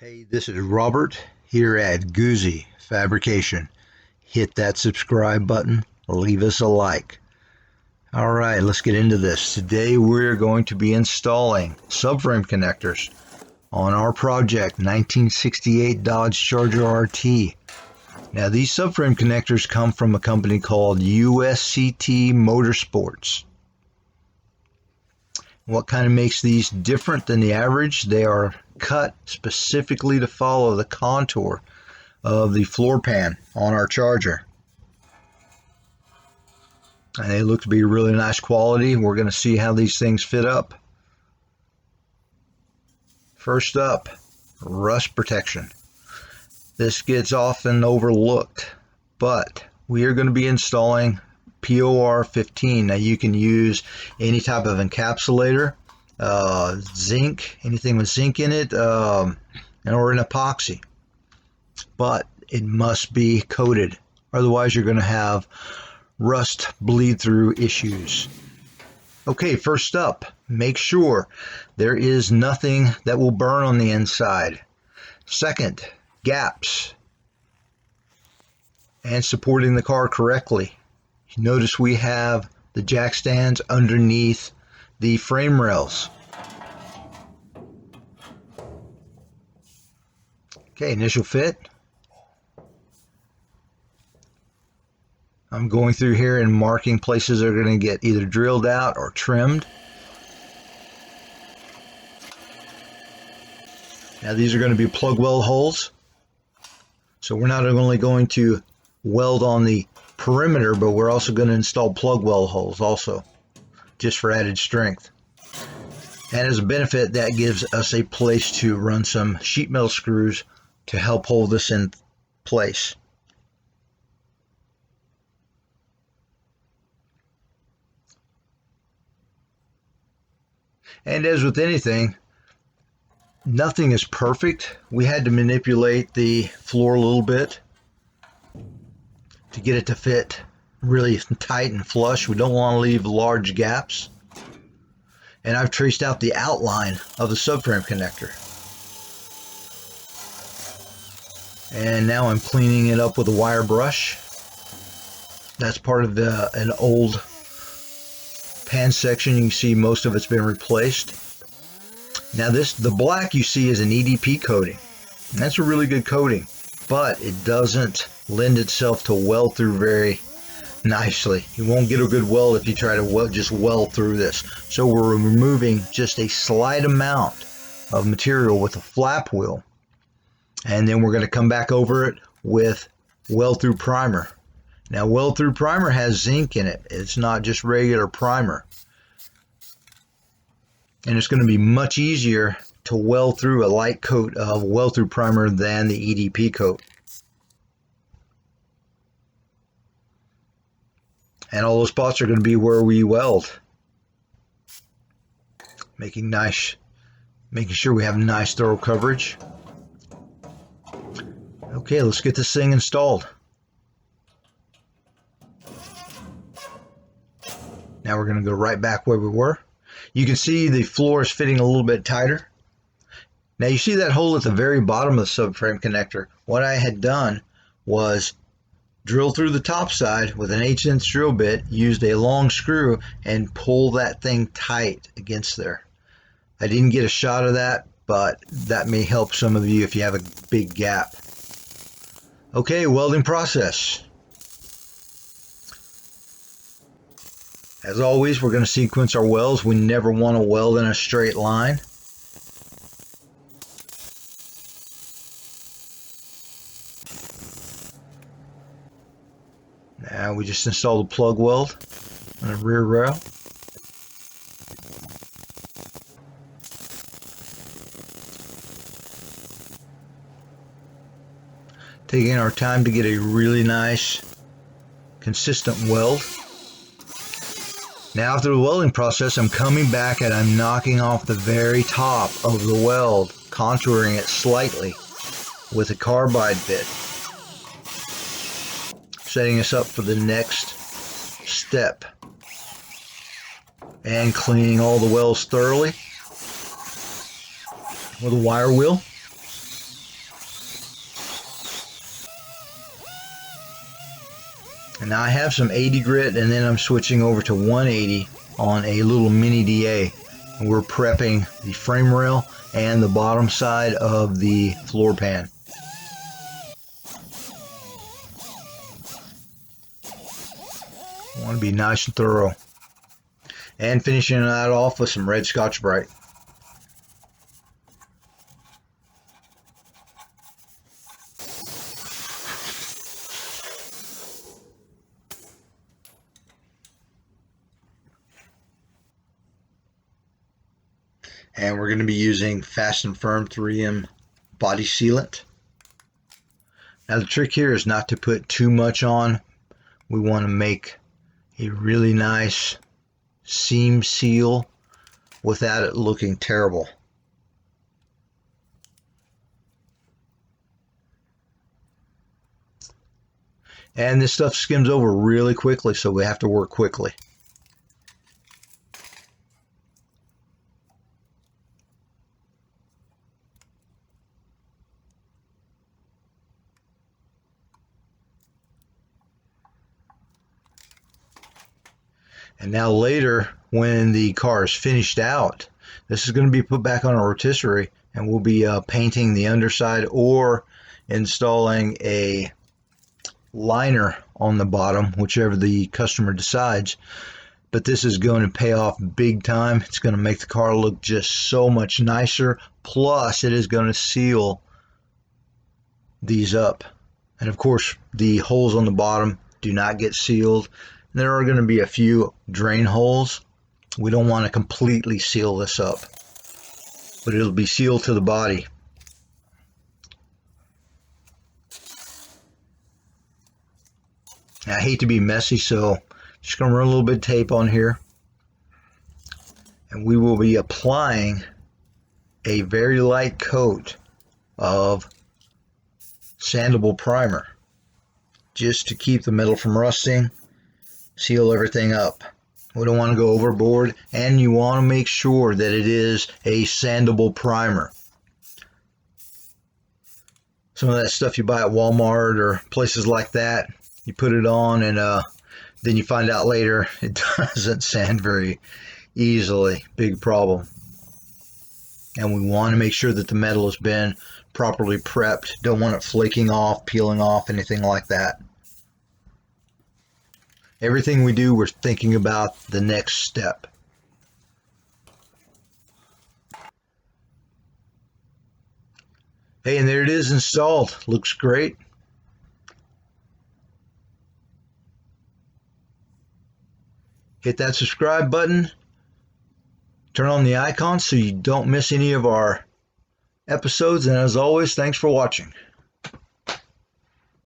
Hey, this is Robert here at Guzzi Fabrication. Hit that subscribe button, leave us a like. Alright, let's get into this. Today we're going to be installing subframe connectors on our project 1968 Dodge Charger RT. Now these subframe connectors come from a company called USCT Motorsports. What kind of makes these different than the average? They are cut specifically to follow the contour of the floor pan on our charger. And they look to be really nice quality. We're going to see how these things fit up. First up, rust protection. This gets often overlooked, but we are going to be installing POR 15. Now you can use any type of encapsulator, zinc, anything with zinc in it, or an epoxy, but it must be coated, otherwise you're going to have rust bleed through issues. Okay, first up, make sure there is nothing that will burn on the inside. Second, gaps and supporting the car correctly. Notice we have the jack stands underneath the frame rails. Okay, initial fit. I'm going through here and marking places that are going to get either drilled out or trimmed. Now these are going to be plug weld holes. So we're not only going to weld on the perimeter, but we're also going to install plug weld holes also, just for added strength. And as a benefit, that gives us a place to run some sheet metal screws to help hold this in place. And as with anything, nothing is perfect. We had to manipulate the floor a little bit to get it to fit really tight and flush. We don't want to leave large gaps. And I've traced out the outline of the subframe connector. And now I'm cleaning it up with a wire brush. That's part of an old pan section. You can see most of it's been replaced. Now the black you see is an EDP coating. And that's a really good coating, but it doesn't lend itself to weld through very nicely. You won't get a good weld if you try to just weld through this. So we're removing just a slight amount of material with a flap wheel, and then we're going to come back over it with weld through primer. Now weld through primer has zinc in it. It's not just regular primer, and it's going to be much easier to weld through a light coat of weld through primer than the EDP coat. And all those spots are going to be where we weld. Making sure we have nice thorough coverage. Okay, let's get this thing installed. Now we're going to go right back where we were. You can see the floor is fitting a little bit tighter. Now you see that hole at the very bottom of the subframe connector. What I had done was drill through the top side with an 1/8" drill bit, used a long screw, and pull that thing tight against there. I didn't get a shot of that, but that may help some of you if you have a big gap. Okay, welding process. As always, we're going to sequence our welds. We never want to weld in a straight line. Now we just installed a plug weld on the rear rail. Taking our time to get a really nice, consistent weld. Now after the welding process, I'm coming back and I'm knocking off the very top of the weld, contouring it slightly with a carbide bit, setting us up for the next step, and cleaning all the welds thoroughly with a wire wheel. And now I have some 80 grit, and then I'm switching over to 180 on a little mini DA. And we're prepping the frame rail and the bottom side of the floor pan. I want to be nice and thorough. And finishing that off with some red Scotch-Brite. And we're going to be using Fast and Firm 3M body sealant. Now the trick here is not to put too much on. We want to make a really nice seam seal without it looking terrible. And this stuff skims over really quickly, so we have to work quickly. And now later, when the car is finished out, this is going to be put back on a rotisserie, and we'll be painting the underside or installing a liner on the bottom, whichever the customer decides. But this is going to pay off big time. It's going to make the car look just so much nicer. Plus, it is going to seal these up. And of course, the holes on the bottom do not get sealed. There are going to be a few drain holes. We don't want to completely seal this up, but it'll be sealed to the body. I hate to be messy, so just going to run a little bit of tape on here. And we will be applying a very light coat of sandable primer just to keep the metal from rusting. Seal everything up. We don't want to go overboard, and you want to make sure that it is a sandable primer. Some of that stuff you buy at Walmart or places like that, you put it on and then you find out later it doesn't sand very easily. Big problem. And we want to make sure that the metal has been properly prepped. Don't want it flaking off, peeling off, anything like that. Everything we do, we're thinking about the next step. Hey, and there it is installed. Looks great. Hit that subscribe button. Turn on the icon so you don't miss any of our episodes. And as always, thanks for watching.